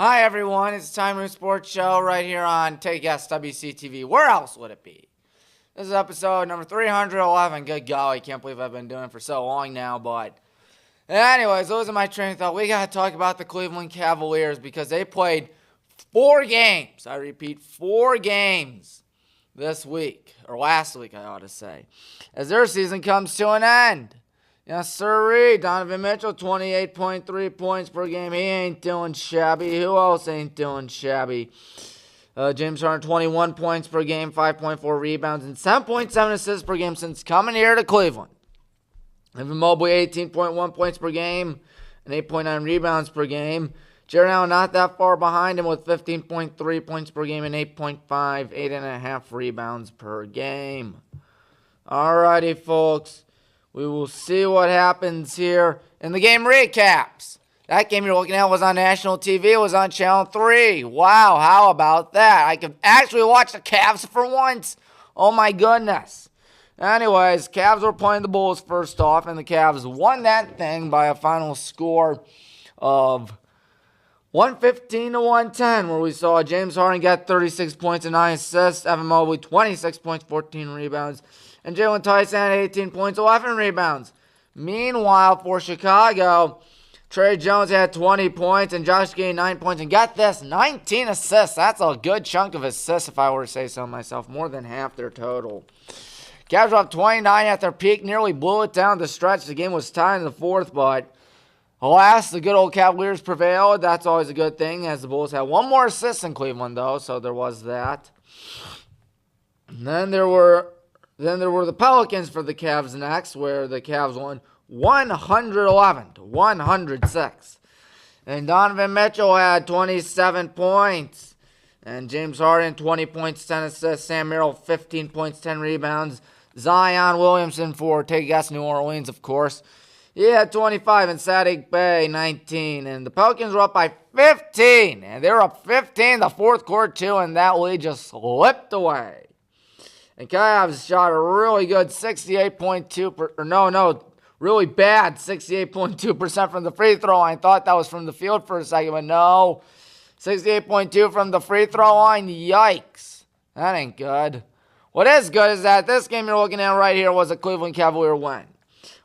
Hi everyone, it's the Tommy Maroon Sports Show right here on Take a Guess WCTV. Where else would it be? This is episode number 311. Good golly, can't believe I've been doing it for so long now, but anyways, those are my train of thought. We got to talk about the Cleveland Cavaliers because they played 4 games. I repeat, 4 games this week, or last week I ought to say, as their season comes to an end. Yes, sirree. Donovan Mitchell, 28.3 points per game. He ain't doing shabby. Who else ain't doing shabby? James Harden, 21 points per game, 5.4 rebounds, and 7.7 assists per game since coming here to Cleveland. Evan Mobley, 18.1 points per game and 8.9 rebounds per game. Jarrett Allen not that far behind him with 15.3 points per game and 8.5 rebounds per game. Alrighty, folks. We will see what happens here in the game recaps. That game you're looking at was on national TV. It was on Channel 3. Wow, how about that? I could actually watch the Cavs for once. Oh, my goodness. Anyways, Cavs were playing the Bulls first off, and the Cavs won that thing by a final score of 115 to 110, where we saw James Harden get 36 points and 9 assists, Evan Mobley 26 points, 14 rebounds, and Jalen Tyson had 18 points, 11 rebounds. Meanwhile, for Chicago, Trey Jones had 20 points, and Josh Giddey 9 points, and got this, 19 assists. That's a good chunk of assists, if I were to say so myself, more than half their total. Cavs were up 29 at their peak, nearly blew it down the stretch. The game was tied in the fourth, but alas, the good old Cavaliers prevailed. That's always a good thing, as the Bulls had one more assist in Cleveland, though, so there was that. And then there were the Pelicans for the Cavs next, where the Cavs won 111 to 106. And Donovan Mitchell had 27 points. And James Harden, 20 points, 10 assists. Sam Merrill, 15 points, 10 rebounds. Zion Williamson for, take a guess, New Orleans, of course. He had 25, and Saddiq Bey, 19. And the Pelicans were up by 15. And they were up 15 the fourth quarter, too, and that lead just slipped away. And Cavs shot a really good 68.2%, really bad 68.2% from the free throw line. I thought that was from the field for a second, but no. 68.2 from the free throw line. Yikes. That ain't good. What is good is that this game you're looking at right here was a Cleveland Cavalier win.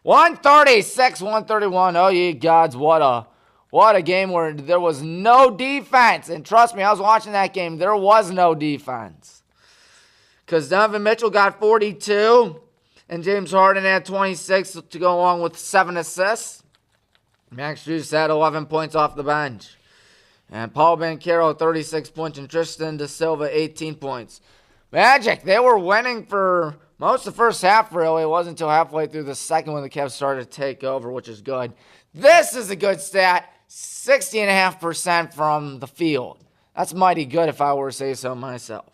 136-131. Oh, ye gods, what a game where there was no defense. And trust me, I was watching that game. There was no defense. Because Donovan Mitchell got 42, and James Harden had 26 to go along with 7 assists. Max Strus had 11 points off the bench. And Paul Banchero, 36 points, and Tristan Da Silva, 18 points. Magic, they were winning for most of the first half, really. It wasn't until halfway through the second when the Cavs started to take over, which is good. This is a good stat, 60.5% from the field. That's mighty good if I were to say so myself.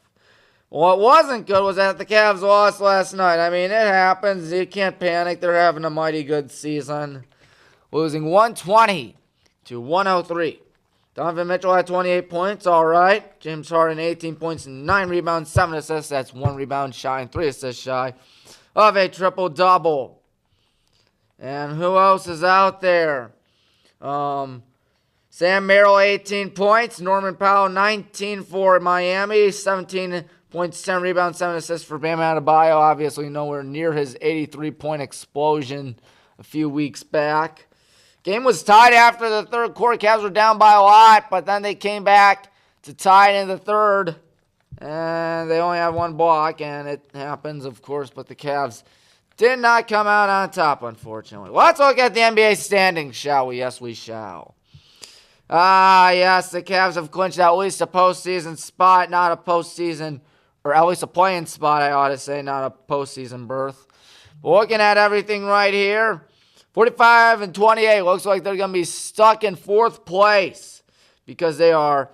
What wasn't good was that the Cavs lost last night. I mean, it happens. You can't panic. They're having a mighty good season. Losing 120 to 103. Donovan Mitchell had 28 points. All right. James Harden, 18 points, 9 rebounds, 7 assists. That's 1 rebound shy and 3 assists shy of a triple-double. And who else is out there? Sam Merrill, 18 points. Norman Powell, 19 for Miami. 17 points, 10 rebounds, 7 assists for Bam Adebayo. Obviously nowhere near his 83-point explosion a few weeks back. Game was tied after the third quarter. Cavs were down by a lot, but then they came back to tie it in the third. And they only had 1 block, and it happens, of course, but the Cavs did not come out on top, unfortunately. Well, let's look at the NBA standings, shall we? Yes, we shall. Yes, the Cavs have clinched at least a postseason spot, not a postseason, or at least a play-in spot, I ought to say, not a postseason berth. But looking at everything right here, 45-28, looks like they're going to be stuck in 4th place because they are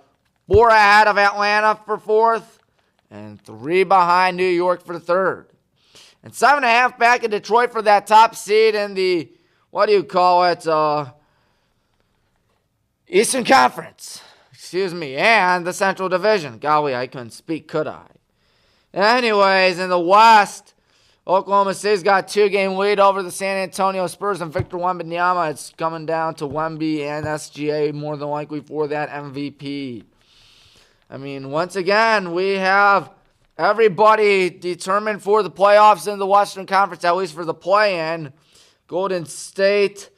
4 ahead of Atlanta for 4th and 3 behind New York for 3rd. And 7.5 back in Detroit for that top seed in the, Eastern Conference. And the Central Division. Golly, I couldn't speak, could I? Anyways, in the West, Oklahoma City's got a 2-game lead over the San Antonio Spurs and Victor Wembanyama. It's coming down to Wemby and SGA more than likely for that MVP. I mean, once again, we have everybody determined for the playoffs in the Western Conference, at least for the play-in. Golden State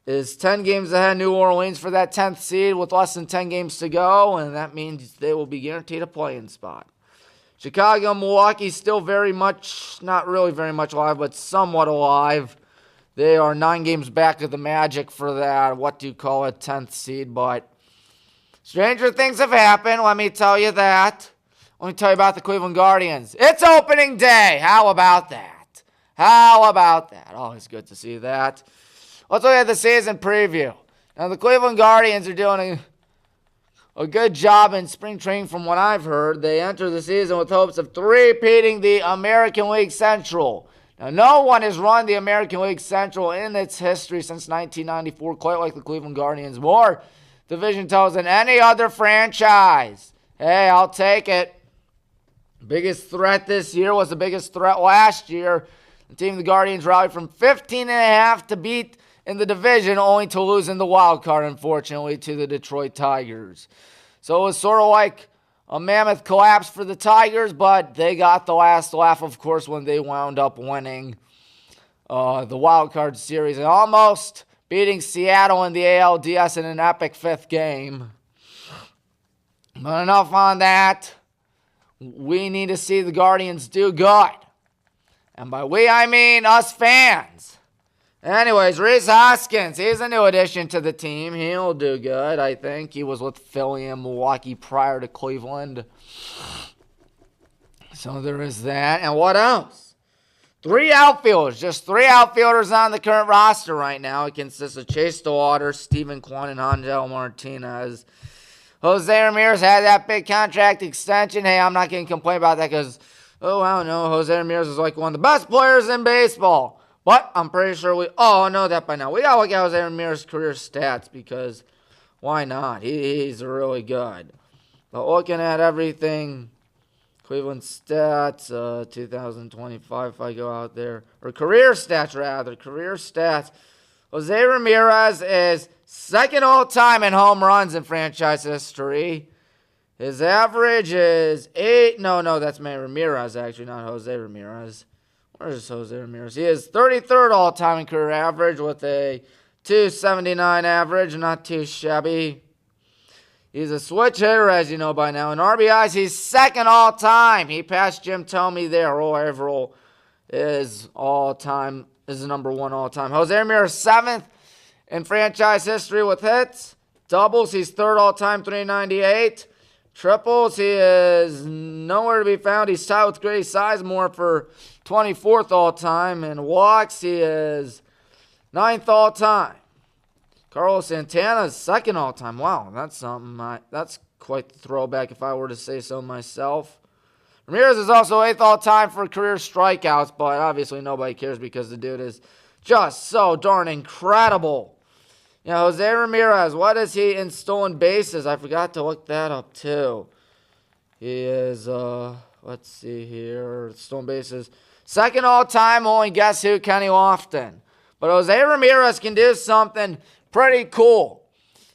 is 10 games ahead of New Orleans for that 10th seed with less than 10 games to go, and that means they will be guaranteed a play-in spot. Chicago and Milwaukee still very much, not really very much alive, but somewhat alive. They are 9 games back of the Magic for that, 10th seed, but stranger things have happened, let me tell you that. Let me tell you about the Cleveland Guardians. It's opening day. How about that? How about that? Always good to see that. Let's look at the season preview. Now, the Cleveland Guardians are doing a good job in spring training from what I've heard. They enter the season with hopes of three-peating the American League Central. Now, no one has run the American League Central in its history since 1994, quite like the Cleveland Guardians. More division titles than any other franchise. Hey, I'll take it. Biggest threat this year was the biggest threat last year. The team of the Guardians rallied from 15.5 to beat in the division, only to lose in the wild card, unfortunately, to the Detroit Tigers. So it was sort of like a mammoth collapse for the Tigers, but they got the last laugh, of course, when they wound up winning the wild card series and almost beating Seattle in the ALDS in an epic 5th game. But enough on that. We need to see the Guardians do good. And by we, I mean us fans. Anyways, Rhys Hoskins, he's a new addition to the team. He'll do good, I think. He was with Philly and Milwaukee prior to Cleveland. So there is that. And what else? 3 outfielders. Just 3 outfielders on the current roster right now. It consists of Chase DeWater, Steven Kwan, and Angel Martinez. Jose Ramirez had that big contract extension. Hey, I'm not going to complain about that because, I don't know, Jose Ramirez is like one of the best players in baseball. But I'm pretty sure we all know that by now. We got to look at Jose Ramirez's career stats because why not? He's really good. But looking at everything, Cleveland stats, 2025 if I go out there. Or career stats, rather. Career stats. Jose Ramirez is second all-time in home runs in franchise history. His average is 8. No, that's Manny Ramirez, actually, not Jose Ramirez. Where's Jose Ramirez? He is 33rd all-time in career average with a 279 average. Not too shabby. He's a switch hitter, as you know by now. In RBIs, he's second all-time. He passed Jim Thome there. Roll Averill is all-time, is the number 1 all-time. Jose Ramirez, 7th in franchise history with hits. Doubles, he's 3rd all-time, 398. Triples, he is nowhere to be found. He's tied with Grady Sizemore for 24th all-time. And walks, he is 9th all-time. Carlos Santana is 2nd all-time. Wow, that's something. That's quite the throwback if I were to say so myself. Ramirez is also 8th all-time for career strikeouts, but obviously nobody cares because the dude is just so darn incredible. Yeah, Jose Ramirez, what is he in stolen bases? I forgot to look that up too. He is, let's see here, stolen bases. 2nd all-time, only guess who? Kenny Lofton. But Jose Ramirez can do something pretty cool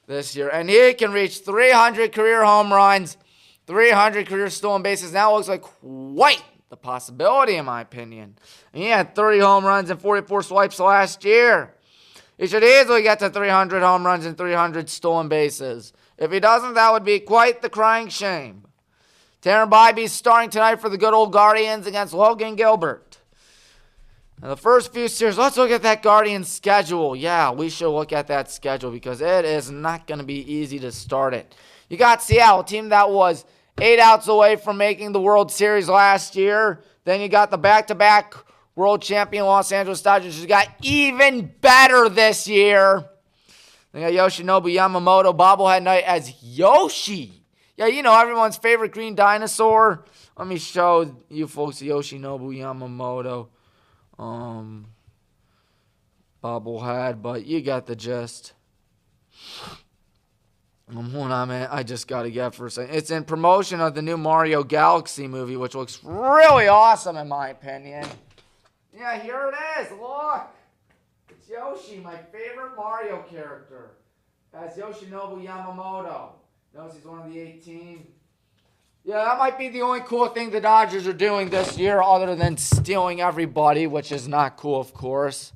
this year. And he can reach 300 career home runs, 300 career stolen bases. Now it looks like quite the possibility, in my opinion. And he had 30 home runs and 44 swipes last year. He should easily get to 300 home runs and 300 stolen bases. If he doesn't, that would be quite the crying shame. Tanner Bybee's starting tonight for the good old Guardians against Logan Gilbert. Now, the first few series, let's look at that Guardians schedule. Yeah, we should look at that schedule because it is not going to be easy to start it. You got Seattle, a team that was 8 outs away from making the World Series last year. Then you got the back-to-back world champion Los Angeles Dodgers, who got even better this year. They got Yoshinobu Yamamoto bobblehead night as Yoshi. Yeah, you know, everyone's favorite green dinosaur. Let me show you folks Yoshinobu Yamamoto bobblehead, but you got the gist. Hold on, man. I just got to get for a second. It's in promotion of the new Mario Galaxy movie, which looks really awesome in my opinion. Yeah, here it is. Look. It's Yoshi, my favorite Mario character. That's Yoshinobu Yamamoto. Notice he's one of the 18. Yeah, that might be the only cool thing the Dodgers are doing this year other than stealing everybody, which is not cool, of course.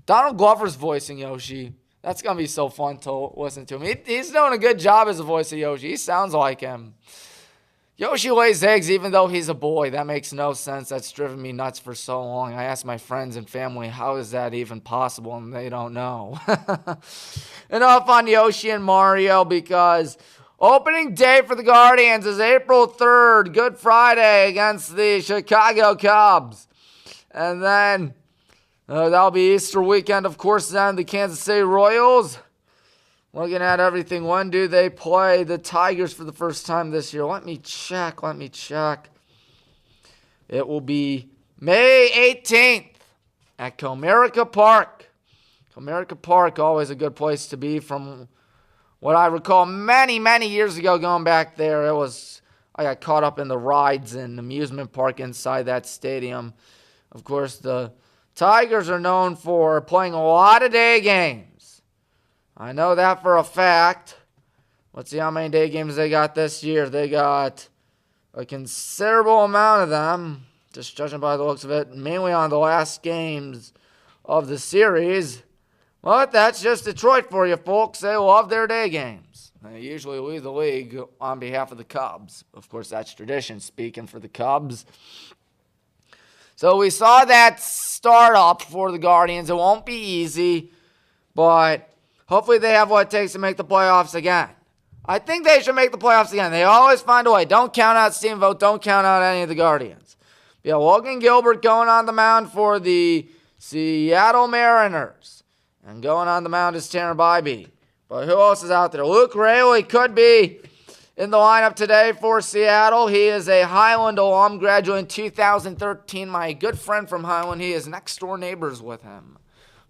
Donald Glover's voicing Yoshi. That's going to be so fun to listen to him. He's doing a good job as the voice of Yoshi. He sounds like him. Yoshi lays eggs even though he's a boy. That makes no sense. That's driven me nuts for so long. I ask my friends and family, how is that even possible? And they don't know. Enough on Yoshi and Mario, because opening day for the Guardians is April 3rd, Good Friday, against the Chicago Cubs. And then that'll be Easter weekend, of course, then the Kansas City Royals. Looking at everything, when do they play the Tigers for the first time this year? Let me check. It will be May 18th at Comerica Park. Comerica Park, always a good place to be. From what I recall many, many years ago going back there, I got caught up in the rides and amusement park inside that stadium. Of course, the Tigers are known for playing a lot of day games. I know that for a fact. Let's see how many day games they got this year. They got a considerable amount of them, just judging by the looks of it, mainly on the last games of the series. Well, that's just Detroit for you, folks. They love their day games. They usually lead the league on behalf of the Cubs. Of course, that's tradition, speaking for the Cubs. So we saw that start up for the Guardians. It won't be easy, but hopefully they have what it takes to make the playoffs again. I think they should make the playoffs again. They always find a way. Don't count out Steamboat. Don't count out any of the Guardians. Yeah, Logan Gilbert going on the mound for the Seattle Mariners. And going on the mound is Tanner Bybee. But who else is out there? Luke Raley could be in the lineup today for Seattle. He is a Highland alum, graduated in 2013. My good friend from Highland. He is next door neighbors with him.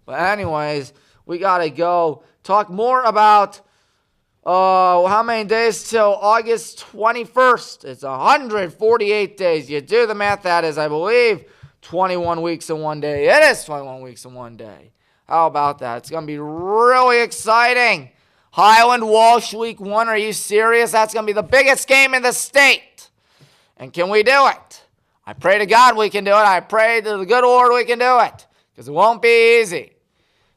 But anyways, we got to go talk more about how many days till August 21st. It's 148 days. You do the math, that is, I believe, 21 weeks in one day. It is 21 weeks in one day. How about that? It's going to be really exciting. Highland Walsh Week 1. Are you serious? That's going to be the biggest game in the state. And can we do it? I pray to God we can do it. I pray to the good Lord we can do it, because it won't be easy.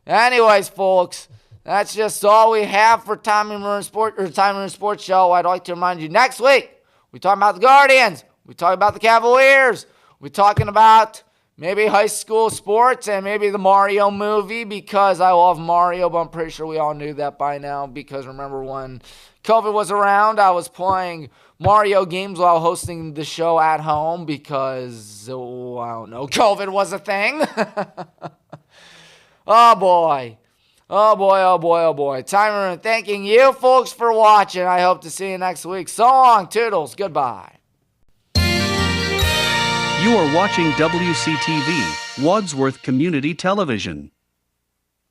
Anyways, folks, that's just all we have for Tommy Maroon Sports Show. I'd like to remind you, next week, we talk about the Guardians. We talk about the Cavaliers. We're talking about maybe high school sports and maybe the Mario movie, because I love Mario, but I'm pretty sure we all knew that by now, because remember when COVID was around, I was playing Mario games while hosting the show at home because, I don't know, COVID was a thing. Oh, boy. Timer, thanking you folks for watching. I hope to see you next week. So long, toodles. Goodbye. You are watching WCTV, Wadsworth Community Television.